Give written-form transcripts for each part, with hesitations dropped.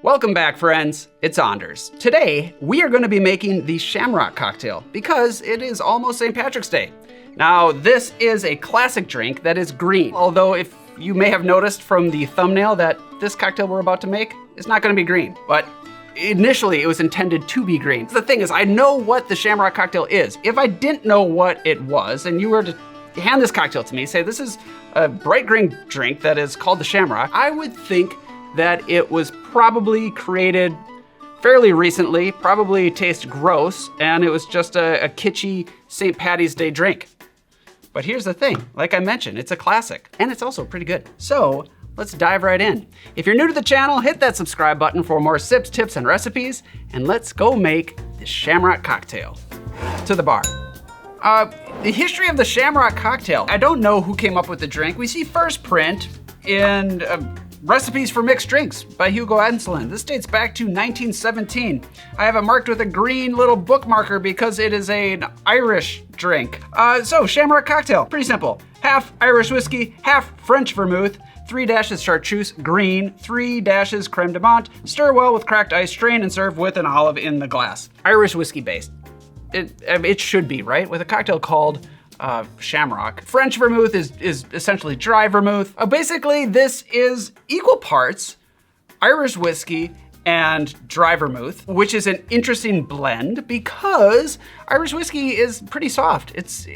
Welcome back, friends. It's Anders. Today, we are going to be making the Shamrock Cocktail because it is almost St. Patrick's Day. Now, this is a classic drink that is green, although if you may have noticed from the thumbnail that this cocktail we're about to make is not going to be green, but initially it was intended to be green. The thing is, I know what the Shamrock Cocktail is. If I didn't know what it was, and you were to hand this cocktail to me, say this is a bright green drink that is called the Shamrock, I would think that it was probably created fairly recently, probably tastes gross, and it was just a kitschy St. Patty's Day drink. But here's the thing, like I mentioned, it's a classic, and it's also pretty good. So let's dive right in. If you're new to the channel, hit that subscribe button for more sips, tips, and recipes, and let's go make the Shamrock Cocktail. To the bar. The history of the Shamrock Cocktail. I don't know who came up with the drink. We see first print in Recipes for Mixed Drinks by Hugo Enslin. This dates back to 1917. I have it marked with a green little bookmarker because it is an Irish drink. So Shamrock Cocktail, pretty simple. Half Irish whiskey, half French vermouth, 3 dashes chartreuse, green, 3 dashes creme de menthe. Stir well with cracked ice, strain and serve with an olive in the glass. Irish whiskey based. It should be, right? With a cocktail called Shamrock. French vermouth is essentially dry vermouth. Basically, this is equal parts Irish whiskey and dry vermouth, which is an interesting blend because Irish whiskey is pretty soft. It's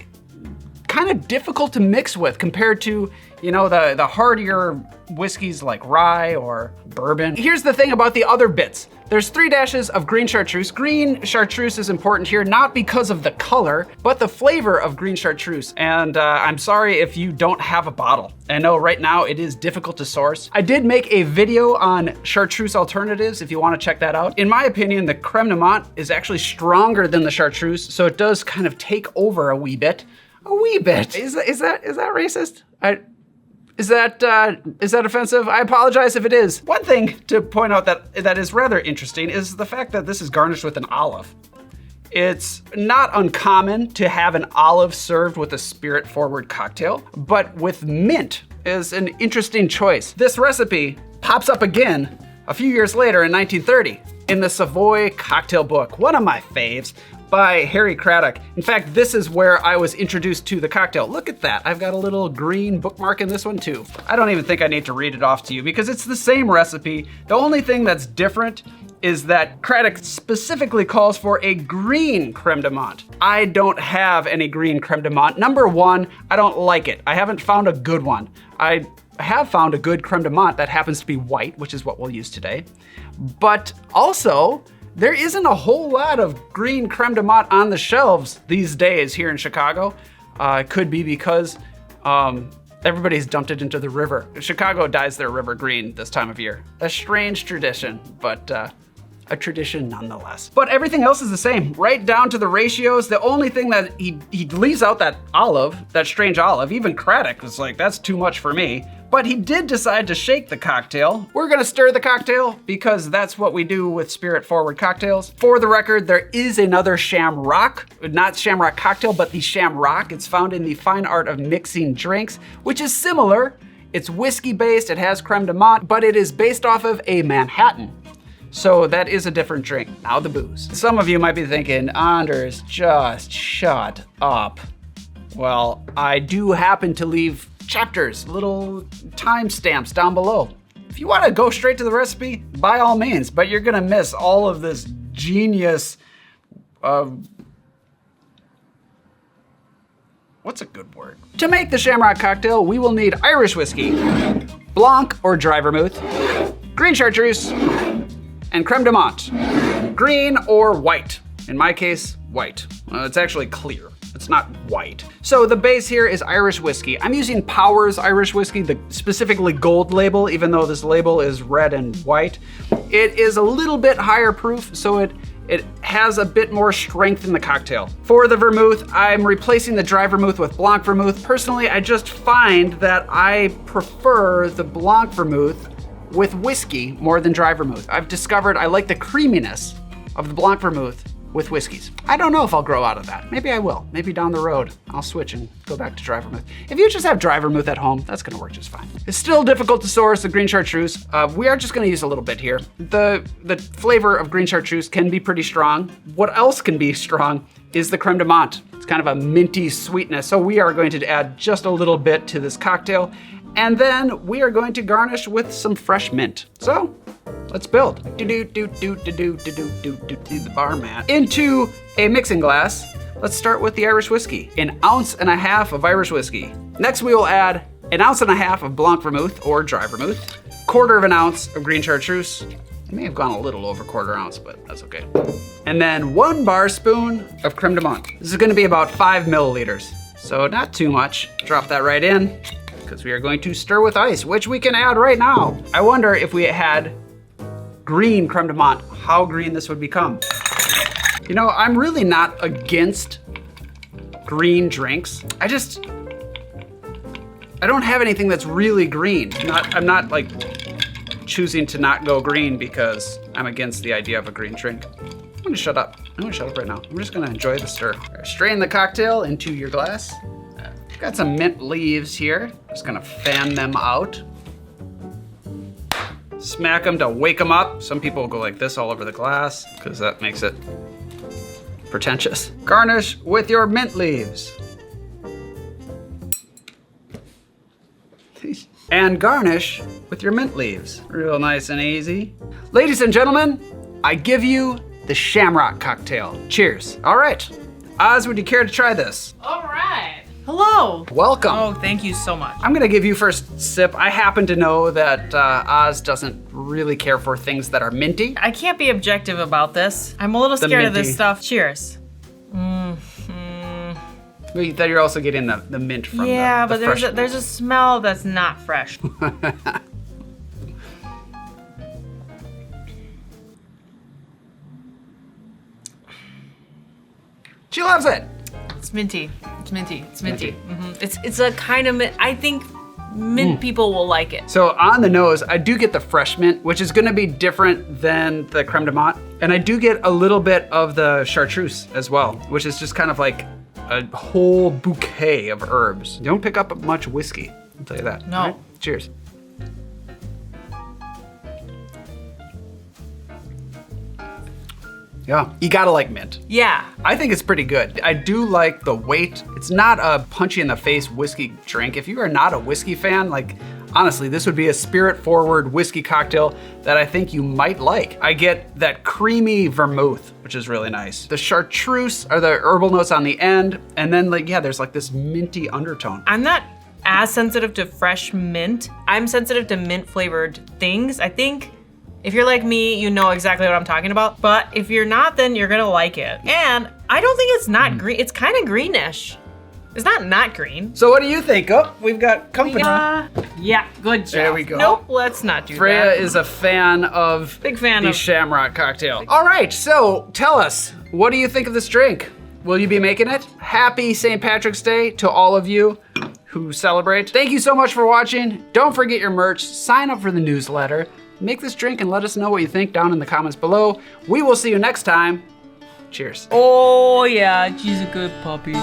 kind of difficult to mix with compared to, you know, the hardier whiskeys like rye or bourbon. Here's the thing about the other bits. There's 3 dashes of green chartreuse. Green chartreuse is important here, not because of the color, but the flavor of green chartreuse. And I'm sorry if you don't have a bottle. I know right now it is difficult to source. I did make a video on chartreuse alternatives if you want to check that out. In my opinion, the creme de menthe is actually stronger than the chartreuse, so it does kind of take over a wee bit. A wee bit. Is that racist? Is that offensive? I apologize if it is. One thing to point out that is rather interesting is the fact that this is garnished with an olive. It's not uncommon to have an olive served with a spirit-forward cocktail, but with mint is an interesting choice. This recipe pops up again a few years later in 1930 in the Savoy Cocktail Book, one of my faves, by Harry Craddock. In fact, this is where I was introduced to the cocktail. Look at that, I've got a little green bookmark in this one too. I don't even think I need to read it off to you because it's the same recipe. The only thing that's different is that Craddock specifically calls for a green creme de menthe. I don't have any green creme de menthe. Number one, I don't like it. I haven't found a good one. I have found a good creme de menthe that happens to be white, which is what we'll use today. But also, there isn't a whole lot of green creme de menthe on the shelves these days here in Chicago. It could be because everybody's dumped it into the river. Chicago dyes their river green this time of year. A strange tradition, but a tradition nonetheless. But everything else is the same, right down to the ratios. The only thing that he leaves out that olive, that strange olive. Even Craddock was like, that's too much for me. But he did decide to shake the cocktail. We're gonna stir the cocktail because that's what we do with spirit-forward cocktails. For the record, there is another Shamrock, not Shamrock Cocktail, but the Shamrock. It's found in the Fine Art of Mixing Drinks, which is similar. It's whiskey-based, it has creme de menthe, but it is based off of a Manhattan. So that is a different drink. Now the booze. Some of you might be thinking, Anders, just shut up. Well, I do happen to leave chapters, little timestamps down below. If you want to go straight to the recipe, by all means, but you're gonna miss all of this genius, what's a good word? To make the Shamrock Cocktail, we will need Irish whiskey, Blanc or dry vermouth, green chartreuse, and creme de menthe. Green or white. In my case, white. It's actually clear. It's not white. So the base here is Irish whiskey. I'm using Powers Irish whiskey, the specifically gold label, even though this label is red and white. It is a little bit higher proof, so it has a bit more strength in the cocktail. For the vermouth, I'm replacing the dry vermouth with Blanc vermouth. Personally, I just find that I prefer the Blanc vermouth with whiskey more than dry vermouth. I've discovered I like the creaminess of the Blanc vermouth with whiskeys. I don't know if I'll grow out of that. Maybe I will. Maybe down the road, I'll switch and go back to dry vermouth. If you just have dry vermouth at home, that's gonna work just fine. It's still difficult to source the green chartreuse. We are just gonna use a little bit here. The flavor of green chartreuse can be pretty strong. What else can be strong is the crème de menthe. It's kind of a minty sweetness. So we are going to add just a little bit to this cocktail. And then we are going to garnish with some fresh mint. So let's build. The bar mat. Into a mixing glass, let's start with the Irish whiskey. 1.5 ounces of Irish whiskey. Next we will add 1.5 ounces of Blanc vermouth or dry vermouth. 1/4 ounce of green chartreuse. I may have gone a little over 1/4 ounce, but that's okay. And then 1 bar spoon of crème de menthe. This is gonna be about 5 milliliters. So not too much. Drop that right in, because we are going to stir with ice, which we can add right now. I wonder if we had green crème de menthe, how green this would become. You know, I'm really not against green drinks. I don't have anything that's really green. I'm not like choosing to not go green because I'm against the idea of a green drink. I'm gonna shut up. I'm gonna shut up right now. I'm just gonna enjoy the stir. Strain the cocktail into your glass. Got some mint leaves here. Just gonna fan them out. Smack them to wake them up. Some people will go like this all over the glass because that makes it pretentious. Garnish with your mint leaves. And garnish with your mint leaves. Real nice and easy. Ladies and gentlemen, I give you the Shamrock Cocktail. Cheers. All right. Oz, would you care to try this? All right. Hello. Welcome. Oh, thank you so much. I'm gonna give you first sip. I happen to know that Oz doesn't really care for things that are minty. I can't be objective about this. I'm a little scared of this stuff. Cheers. Wait, that you're also getting the mint from yeah, the but fresh there's a smell that's not fresh. She loves it. It's minty. It's minty. It's minty. It's a kind of mint. I think mint people will like it. So on the nose, I do get the fresh mint, which is gonna be different than the crème de menthe. And I do get a little bit of the chartreuse as well, which is just kind of like a whole bouquet of herbs. You don't pick up much whiskey, I'll tell you that. No. All right? Cheers. Yeah, you gotta like mint. Yeah. I think it's pretty good. I do like the weight. It's not a punchy in the face whiskey drink. If you are not a whiskey fan, like honestly, this would be a spirit forward whiskey cocktail that I think you might like. I get that creamy vermouth, which is really nice. The chartreuse are the herbal notes on the end. And then like, yeah, there's like this minty undertone. I'm not as sensitive to fresh mint. I'm sensitive to mint flavored things. I think if you're like me, you know exactly what I'm talking about. But if you're not, then you're gonna like it. And I don't think it's not green. It's kind of greenish. It's not green. So what do you think? Oh, we've got company. Yeah, good job. There we go. Nope, let's not do Freya that. is a fan of Big fan the of Shamrock Cocktail. All right, so tell us, what do you think of this drink? Will you be making it? Happy St. Patrick's Day to all of you who celebrate. Thank you so much for watching. Don't forget your merch. Sign up for the newsletter. Make this drink and let us know what you think down in the comments below. We will see you next time. Cheers. Oh yeah, she's a good puppy.